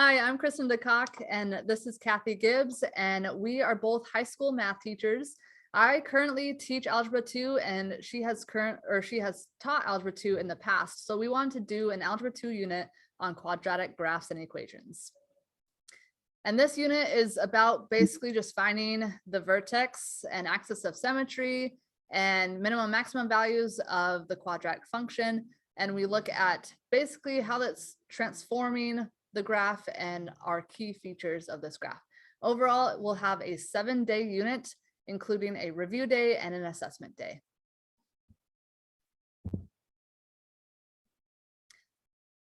Hi, I'm Kristen DeCock, and this is Kathy Gibbs, and we are both high school math teachers. I currently teach Algebra 2, and she has taught Algebra 2 in the past. So we wanted to do an Algebra 2 unit on quadratic graphs and equations. And this unit is about basically just finding the vertex and axis of symmetry and minimum maximum values of the quadratic function. And we look at basically how that's transforming the graph and our key features of this graph. Overall, we'll have a 7-day unit, including a review day and an assessment day.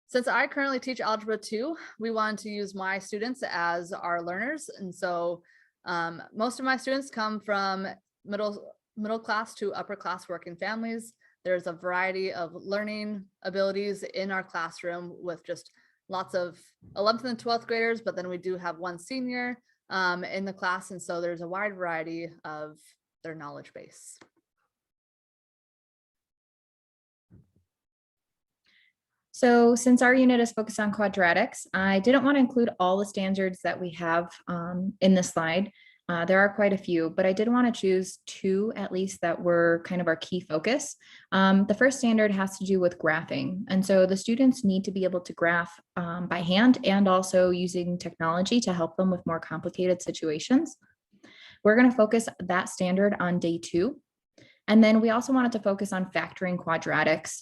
Since I currently teach Algebra 2, we wanted to use my students as our learners. And so most of my students come from middle class to upper class working families. There's a variety of learning abilities in our classroom with just lots of 11th and 12th graders, but then we do have one senior in the class. And so there's a wide variety of their knowledge base. So since our unit is focused on quadratics, I didn't want to include all the standards that we have in this slide. There are quite a few, but I did want to choose 2 at least that were kind of our key focus. The first standard has to do with graphing. And so the students need to be able to graph by hand and also using technology to help them with more complicated situations. We're going to focus that standard on day 2. And then we also wanted to focus on factoring quadratics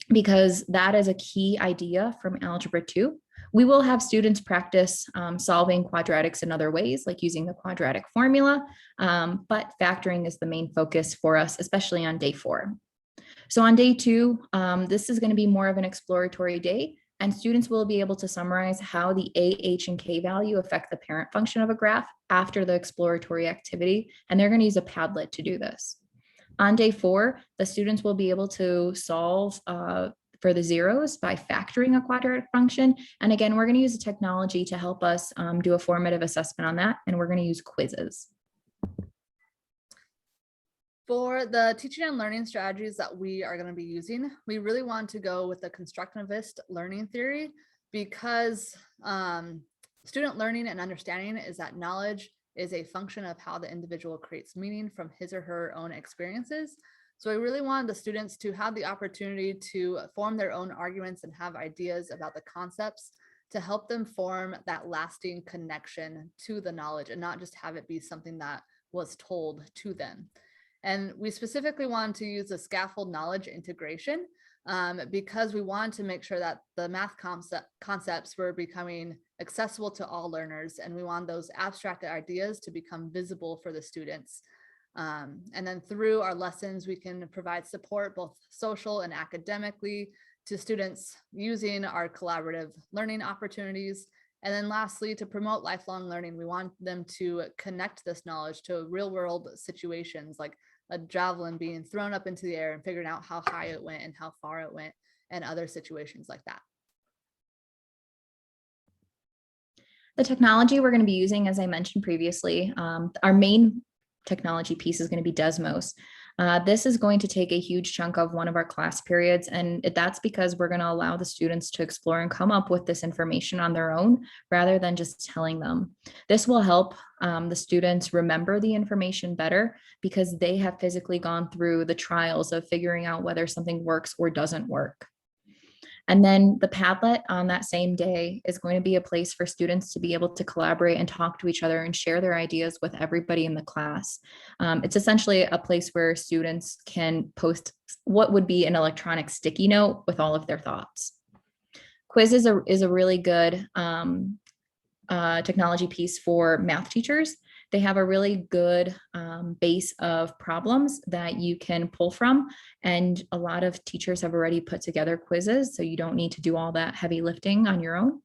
because that is a key idea from Algebra 2. We will have students practice solving quadratics in other ways, like using the quadratic formula, but factoring is the main focus for us, especially on day 4. So on day 2, this is going to be more of an exploratory day, and students will be able to summarize how the A, H, and K value affect the parent function of a graph after the exploratory activity, and they're going to use a Padlet to do this. On day 4, the students will be able to solve for the zeros by factoring a quadratic function. And again, we're going to use a technology to help us do a formative assessment on that, and we're going to use quizzes. For the teaching and learning strategies that we are going to be using, we really want to go with the constructivist learning theory because student learning and understanding is that knowledge is a function of how the individual creates meaning from his or her own experiences. So I really wanted the students to have the opportunity to form their own arguments and have ideas about the concepts to help them form that lasting connection to the knowledge and not just have it be something that was told to them. And we specifically wanted to use the scaffold knowledge integration because we wanted to make sure that the math concepts were becoming accessible to all learners, and we want those abstract ideas to become visible for the students. And then through our lessons, we can provide support both social and academically to students using our collaborative learning opportunities. And then lastly, to promote lifelong learning, we want them to connect this knowledge to real world situations like a javelin being thrown up into the air and figuring out how high it went and how far it went and other situations like that. The technology we're going to be using, as I mentioned previously, our main technology piece is going to be Desmos. This is going to take a huge chunk of one of our class periods, and that's because we're going to allow the students to explore and come up with this information on their own rather than just telling them. This will help the students remember the information better because they have physically gone through the trials of figuring out whether something works or doesn't work. And then the Padlet on that same day is going to be a place for students to be able to collaborate and talk to each other and share their ideas with everybody in the class. It's essentially a place where students can post what would be an electronic sticky note with all of their thoughts. Quiz is a really good technology piece for math teachers. They have a really good base of problems that you can pull from. And a lot of teachers have already put together quizzes, so you don't need to do all that heavy lifting on your own.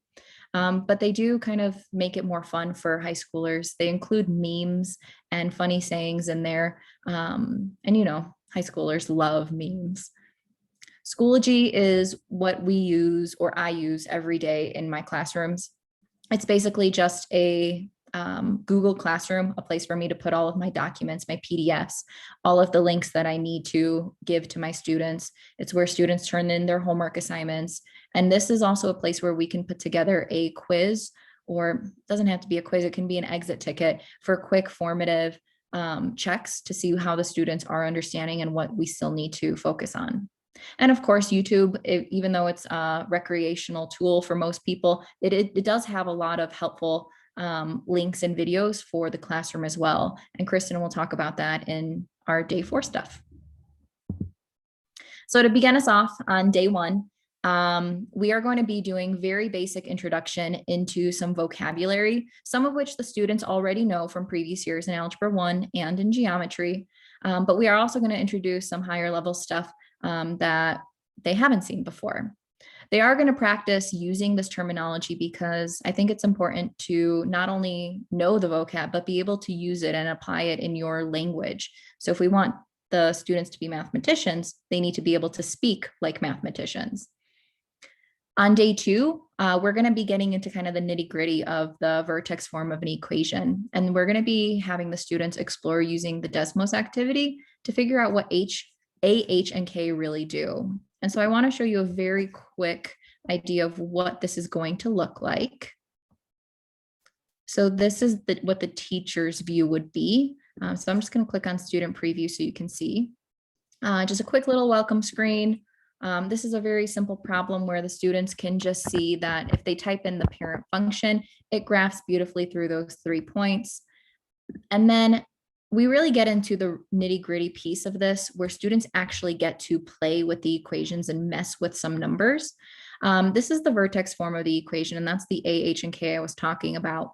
But they do kind of make it more fun for high schoolers. They include memes and funny sayings in there. And you know, high schoolers love memes. Schoology is what we use, or I use every day in my classrooms. It's basically just a Google Classroom, a place for me to put all of my documents, my PDFs, all of the links that I need to give to my students. It's where students turn in their homework assignments. And this is also a place where we can put together a quiz, or it doesn't have to be a quiz, it can be an exit ticket for quick formative checks to see how the students are understanding and what we still need to focus on. And of course, YouTube, even though it's a recreational tool for most people, it does have a lot of helpful links and videos for the classroom as well. And Kristen will talk about that in our day 4 stuff. So to begin us off on day 1, we are going to be doing very basic introduction into some vocabulary, some of which the students already know from previous years in Algebra 1 and in geometry. But we are also going to introduce some higher level stuff that they haven't seen before. They are going to practice using this terminology because I think it's important to not only know the vocab, but be able to use it and apply it in your language. So if we want the students to be mathematicians, they need to be able to speak like mathematicians. On day 2, we're going to be getting into kind of the nitty gritty of the vertex form of an equation. And we're going to be having the students explore using the Desmos activity to figure out what A, H, and K really do. And so I want to show you a very quick idea of what this is going to look like. So this is what the teacher's view would be. So I'm just going to click on student preview so you can see. Just a quick little welcome screen. This is a very simple problem where the students can just see that if they type in the parent function, it graphs beautifully through those 3 points. And then we really get into the nitty gritty piece of this where students actually get to play with the equations and mess with some numbers. This is the vertex form of the equation, and that's the A, H, and K I was talking about.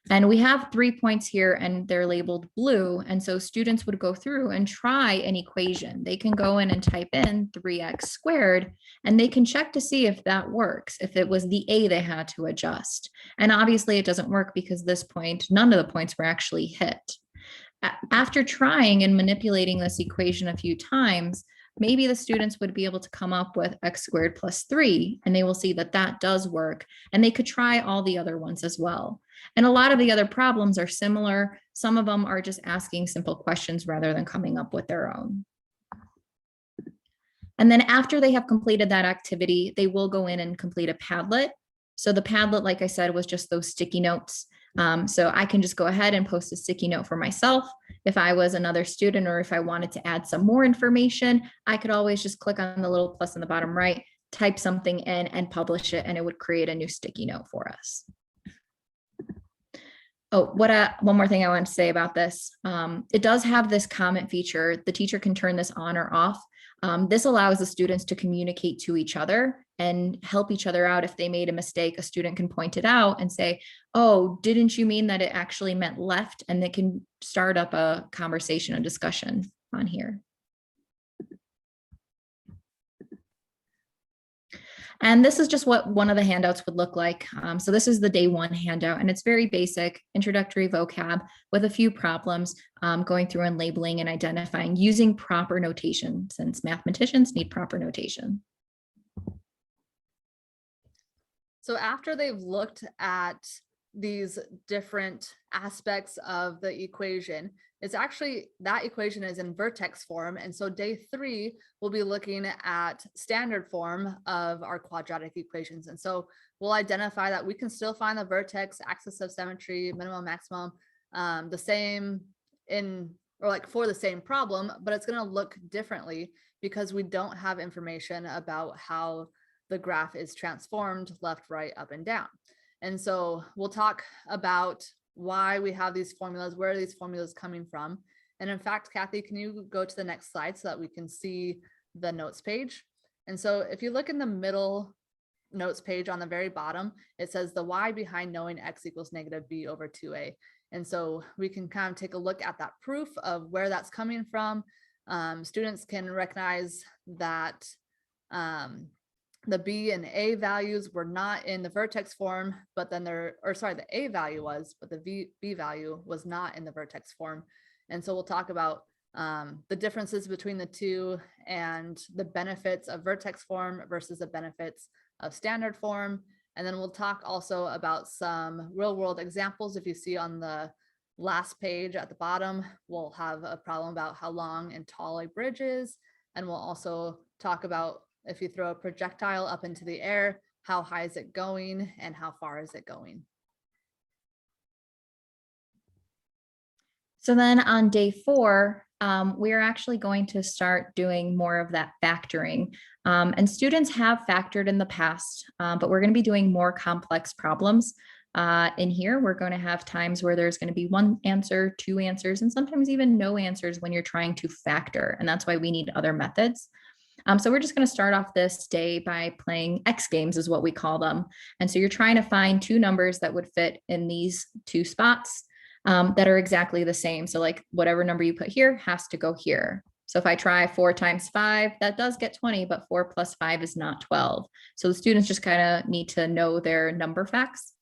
And we have 3 points here and they're labeled blue. And so students would go through and try an equation. They can go in and type in 3x squared and they can check to see if that works, if it was the A they had to adjust. And obviously it doesn't work because this point, none of the points were actually hit. After trying and manipulating this equation a few times, maybe the students would be able to come up with x squared plus 3, and they will see that that does work, and they could try all the other ones as well. And a lot of the other problems are similar. Some of them are just asking simple questions rather than coming up with their own. And then after they have completed that activity, they will go in and complete a Padlet. So the Padlet, like I said, was just those sticky notes. So I can just go ahead and post a sticky note for myself. If I was another student or if I wanted to add some more information, I could always just click on the little plus in the bottom right, type something in and publish it, and it would create a new sticky note for us. Oh, one more thing I want to say about this. It does have this comment feature. The teacher can turn this on or off. This allows the students to communicate to each other and help each other out. If they made a mistake, a student can point it out and say, oh, didn't you mean that it actually meant left? And they can start up a conversation, a discussion on here. And this is just what one of the handouts would look like. So this is the day 1 handout, and it's very basic introductory vocab with a few problems going through and labeling and identifying using proper notation, since mathematicians need proper notation. So after they've looked at these different aspects of the equation, it's actually, that equation is in vertex form. And so day 3, we'll be looking at standard form of our quadratic equations. And so we'll identify that we can still find the vertex, axis of symmetry, minimum, maximum, the same in, or like for the same problem, but it's going to look differently because we don't have information about how the graph is transformed left, right, up, and down. And so we'll talk about why we have these formulas, where are these formulas coming from. And in fact, Kathy, can you go to the next slide so that we can see the notes page? And so if you look in the middle notes page on the very bottom, it says the why behind knowing x equals negative b over 2a. And so we can kind of take a look at that proof of where that's coming from. Students can recognize that the B and A values were not in the vertex form, but then the A value was, but the B value was not in the vertex form. And so we'll talk about the differences between the two and the benefits of vertex form versus the benefits of standard form. And then we'll talk also about some real world examples. If you see on the last page at the bottom, we'll have a problem about how long and tall a bridge is. And we'll also talk about if you throw a projectile up into the air, how high is it going and how far is it going? So then on day 4, we're actually going to start doing more of that factoring. And students have factored in the past, but we're going to be doing more complex problems. In here, we're going to have times where there's going to be one answer, 2 answers, and sometimes even no answers when you're trying to factor. And that's why we need other methods. So we're just going to start off this day by playing X games is what we call them. And so you're trying to find 2 numbers that would fit in these 2 spots that are exactly the same. So like whatever number you put here has to go here. So if I try 4 times 5, that does get 20, but 4 plus 5 is not 12. So the students just kind of need to know their number facts.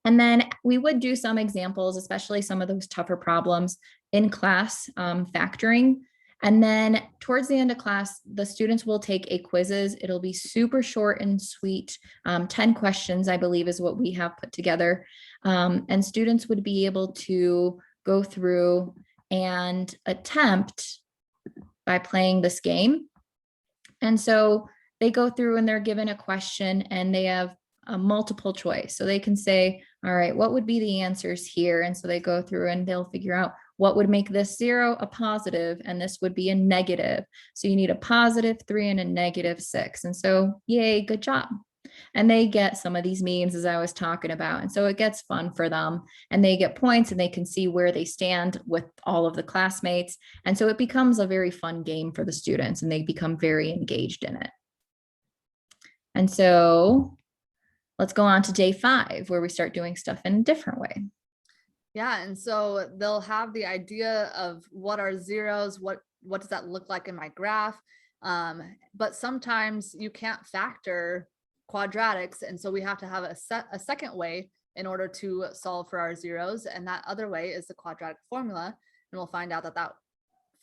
And then we would do some examples, especially some of those tougher problems in class, factoring. And then towards the end of class, the students will take a quizzes. It'll be super short and sweet. 10 questions, I believe, is what we have put together. And students would be able to go through and attempt by playing this game. And so they go through and they're given a question and they have a multiple choice. So they can say, all right, what would be the answers here? And so they go through and they'll figure out what would make this 0 a positive and this would be a negative. So you need a positive 3 and a negative 6. And so yay, good job. And they get some of these memes as I was talking about. And so it gets fun for them and they get points and they can see where they stand with all of the classmates. And so it becomes a very fun game for the students and they become very engaged in it. And so let's go on to day 5 where we start doing stuff in a different way. Yeah, and so they'll have the idea of what are zeros, what does that look like in my graph? But sometimes you can't factor quadratics, and so we have to have a second way in order to solve for our zeros, and that other way is the quadratic formula, and we'll find out that that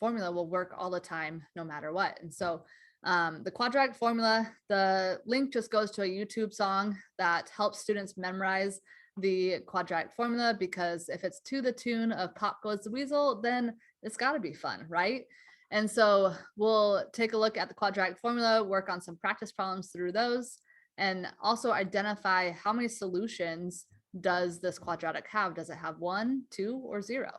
formula will work all the time no matter what. And so the quadratic formula, the link just goes to a YouTube song that helps students memorize the quadratic formula, because if it's to the tune of Pop Goes the Weasel, then it's got to be fun, right? And so we'll take a look at the quadratic formula, work on some practice problems through those, and also identify how many solutions does this quadratic have? Does it have 1, 2, or 0?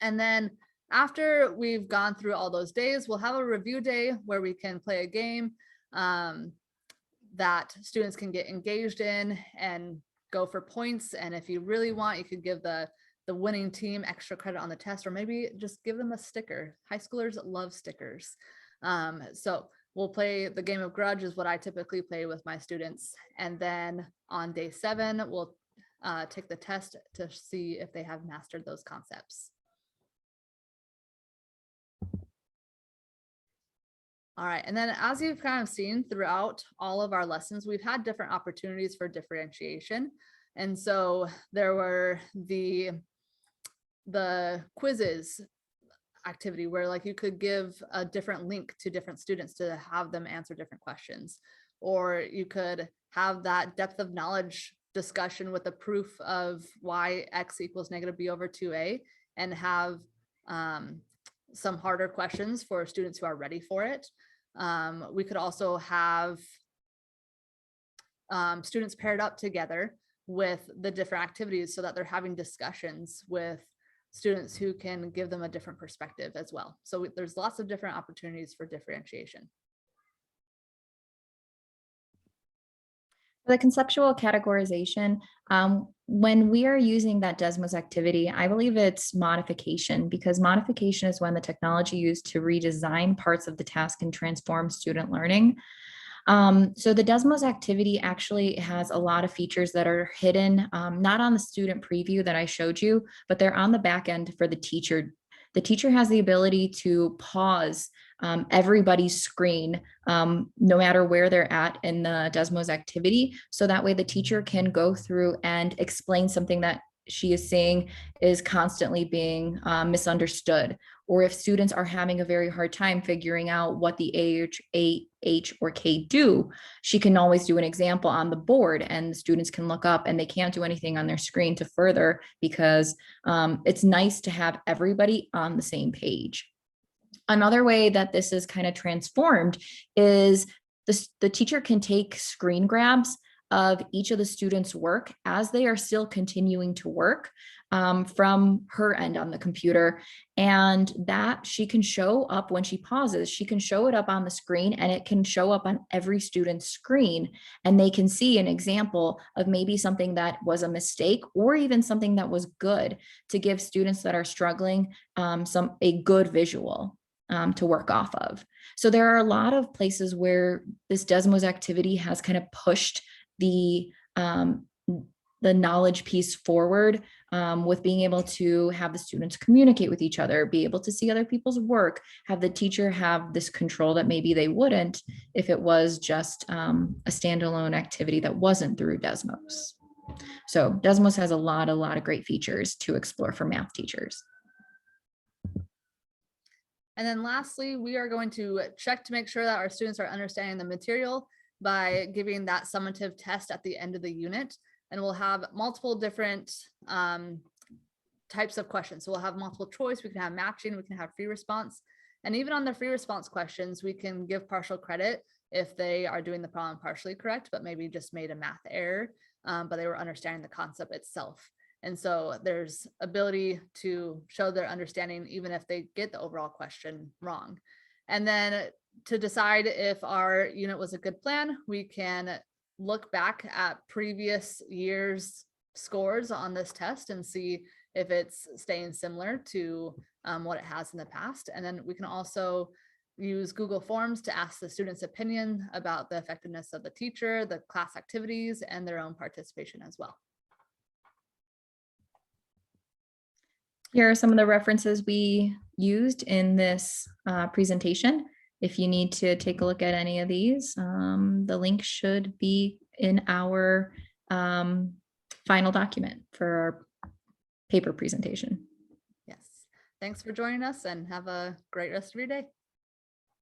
And then after we've gone through all those days, we'll have a review day where we can play a game that students can get engaged in and go for points. And if you really want, you could give the winning team extra credit on the test, or maybe just give them a sticker. High schoolers love stickers. So we'll play the game of Grudge is what I typically play with my students. And then on day 7, we'll take the test to see if they have mastered those concepts. All right, and then as you've kind of seen throughout all of our lessons, we've had different opportunities for differentiation. And so there were the quizzes activity where like you could give a different link to different students to have them answer different questions, or you could have that depth of knowledge discussion with the proof of why x equals negative b over 2a, and have some harder questions for students who are ready for it. We could also have students paired up together with the different activities so that they're having discussions with students who can give them a different perspective as well. So there's lots of different opportunities for differentiation. The conceptual categorization, when we are using that Desmos activity, I believe it's modification, because modification is when the technology used to redesign parts of the task and transform student learning. So the Desmos activity actually has a lot of features that are hidden, not on the student preview that I showed you, but they're on the back end for the teacher. The teacher has the ability to pause everybody's screen, no matter where they're at in the Desmos activity. So that way the teacher can go through and explain something that she is saying is constantly being misunderstood. Or if students are having a very hard time figuring out what the A, H, or K do, she can always do an example on the board and the students can look up, and they can't do anything on their screen to further, because it's nice to have everybody on the same page. Another way that this is kind of transformed is the teacher can take screen grabs of each of the students' work as they are still continuing to work from her end on the computer. And that she can show up when she pauses, she can show it up on the screen, and it can show up on every student's screen. And they can see an example of maybe something that was a mistake or even something that was good, to give students that are struggling a good visual to work off of. So there are a lot of places where this Desmos activity has kind of pushed the knowledge piece forward, with being able to have the students communicate with each other, be able to see other people's work, have the teacher have this control that maybe they wouldn't if it was just a standalone activity that wasn't through Desmos. So Desmos has a lot of great features to explore for math teachers. And then lastly, we are going to check to make sure that our students are understanding the material by giving that summative test at the end of the unit. And we'll have multiple different types of questions. So we'll have multiple choice, we can have matching, we can have free response. And even on the free response questions, we can give partial credit if they are doing the problem partially correct, but maybe just made a math error, but they were understanding the concept itself. And so there's ability to show their understanding even if they get the overall question wrong. And then to decide if our unit was a good plan, we can look back at previous years' scores on this test and see if it's staying similar to what it has in the past. And then we can also use Google Forms to ask the students' opinion about the effectiveness of the teacher, the class activities, and their own participation as well. Here are some of the references we used in this presentation. If you need to take a look at any of these, the link should be in our final document for our paper presentation. Yes. Thanks for joining us and have a great rest of your day.